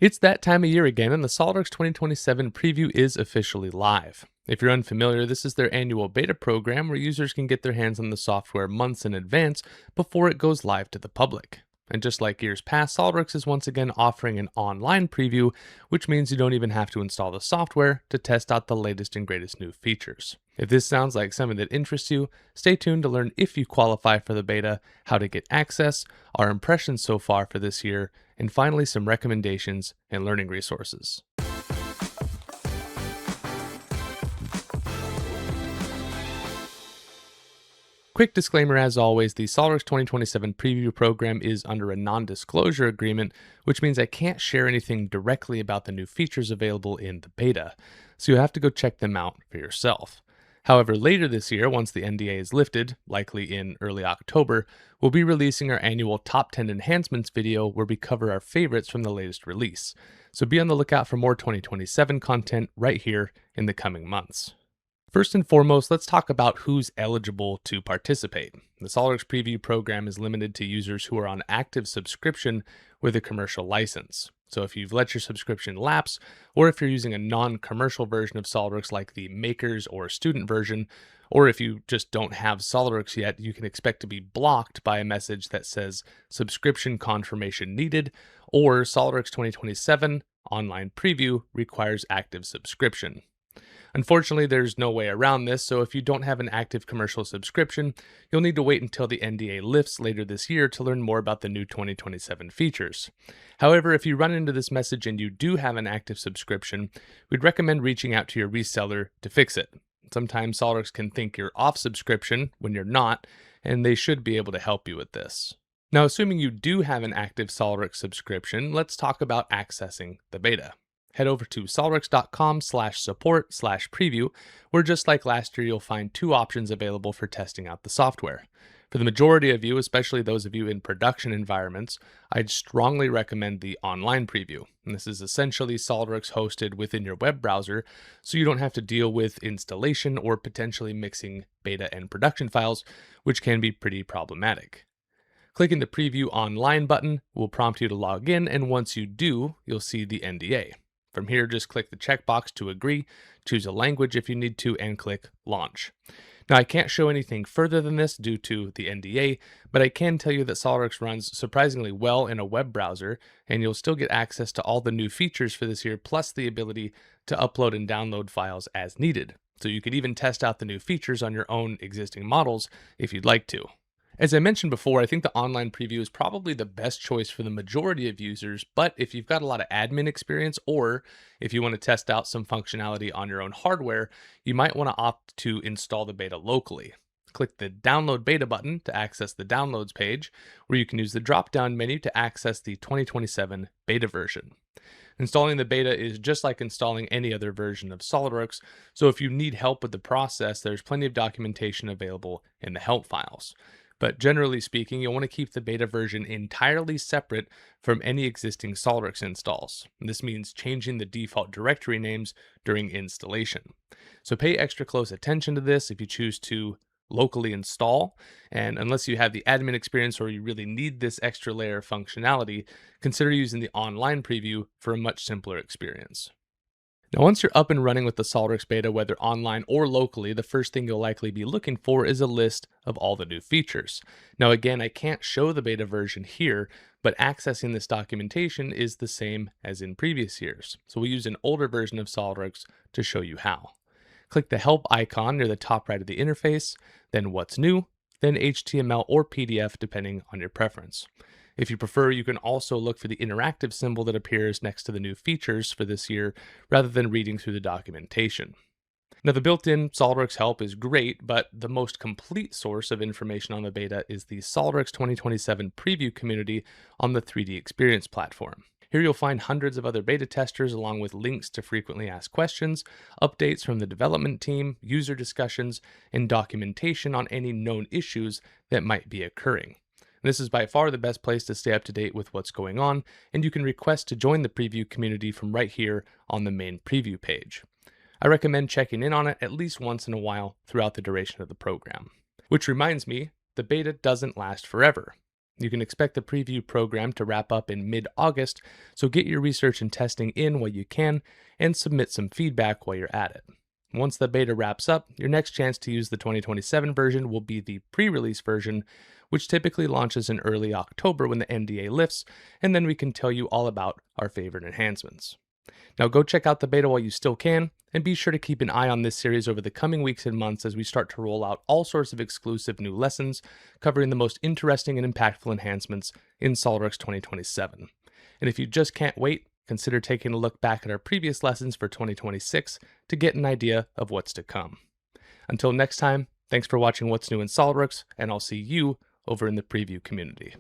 It's that time of year again, and the SOLIDWORKS 2027 preview is officially live. If you're unfamiliar, this is their annual beta program where users can get their hands on the software months in advance before it goes live to the public. And just like years past, SOLIDWORKS is once again offering an online preview, which means you don't even have to install the software to test out the latest and greatest new features. If this sounds like something that interests you, stay tuned to learn if you qualify for the beta, how to get access, our impressions so far for this year, and finally some recommendations and learning resources. Quick disclaimer as always, the SOLIDWORKS 2027 preview program is under a non-disclosure agreement, which means I can't share anything directly about the new features available in the beta, so you'll have to go check them out for yourself. However, later this year, once the NDA is lifted, likely in early October, we'll be releasing our annual Top 10 Enhancements video where we cover our favorites from the latest release. So be on the lookout for more 2027 content right here in the coming months. First and foremost, let's talk about who's eligible to participate. The SOLIDWORKS preview program is limited to users who are on active subscription with a commercial license. So if you've let your subscription lapse, or if you're using a non-commercial version of SOLIDWORKS like the Makers or Student version, or if you just don't have SOLIDWORKS yet, you can expect to be blocked by a message that says subscription confirmation needed, or SOLIDWORKS 2027 online preview requires active subscription. Unfortunately, there's no way around this, so if you don't have an active commercial subscription, you'll need to wait until the NDA lifts later this year to learn more about the new 2027 features. However, if you run into this message and you do have an active subscription, we'd recommend reaching out to your reseller to fix it. Sometimes SOLIDWORKS can think you're off subscription when you're not, and they should be able to help you with this. Now, assuming you do have an active SOLIDWORKS subscription, let's talk about accessing the beta. Head over to solidworks.com/support/preview, where just like last year, you'll find two options available for testing out the software. For the majority of you, especially those of you in production environments, I'd strongly recommend the online preview. And this is essentially SOLIDWORKS hosted within your web browser, so you don't have to deal with installation or potentially mixing beta and production files, which can be pretty problematic. Clicking the Preview Online button will prompt you to log in, and once you do, you'll see the NDA. From here, just click the checkbox to agree, choose a language if you need to, and click Launch. Now, I can't show anything further than this due to the NDA, but I can tell you that SOLIDWORKS runs surprisingly well in a web browser, and you'll still get access to all the new features for this year, plus the ability to upload and download files as needed. So you could even test out the new features on your own existing models if you'd like to. As I mentioned before, I think the online preview is probably the best choice for the majority of users, but if you've got a lot of admin experience or if you want to test out some functionality on your own hardware, you might want to opt to install the beta locally. Click the Download Beta button to access the Downloads page, where you can use the drop-down menu to access the 2027 beta version. Installing the beta is just like installing any other version of SOLIDWORKS, so if you need help with the process, there's plenty of documentation available in the help files. But generally speaking, you'll want to keep the beta version entirely separate from any existing SOLIDWORKS installs. This means changing the default directory names during installation. So pay extra close attention to this if you choose to locally install, and unless you have the admin experience or you really need this extra layer of functionality, consider using the online preview for a much simpler experience. Now, once you're up and running with the SOLIDWORKS beta, whether online or locally, the first thing you'll likely be looking for is a list of all the new features. Now, again, I can't show the beta version here, but accessing this documentation is the same as in previous years. So we'll use an older version of SOLIDWORKS to show you how. Click the Help icon near the top right of the interface, then What's New, then HTML or PDF depending on your preference. If you prefer, you can also look for the interactive symbol that appears next to the new features for this year, rather than reading through the documentation. Now, the built-in SOLIDWORKS help is great, but the most complete source of information on the beta is the SOLIDWORKS 2027 preview community on the 3D Experience platform. Here you'll find hundreds of other beta testers along with links to frequently asked questions, updates from the development team, user discussions, and documentation on any known issues that might be occurring. This is by far the best place to stay up to date with what's going on, and you can request to join the preview community from right here on the main preview page. I recommend checking in on it at least once in a while throughout the duration of the program. Which reminds me, the beta doesn't last forever. You can expect the preview program to wrap up in mid-August, so get your research and testing in while you can and submit some feedback while you're at it. Once the beta wraps up, your next chance to use the 2027 version will be the pre-release version, which typically launches in early October when the NDA lifts, and then we can tell you all about our favorite enhancements. Now go check out the beta while you still can, and be sure to keep an eye on this series over the coming weeks and months as we start to roll out all sorts of exclusive new lessons covering the most interesting and impactful enhancements in SOLIDWORKS 2027. And if you just can't wait, consider taking a look back at our previous lessons for 2026 to get an idea of what's to come. Until next time, thanks for watching What's New in SOLIDWORKS, and I'll see you over in the preview community.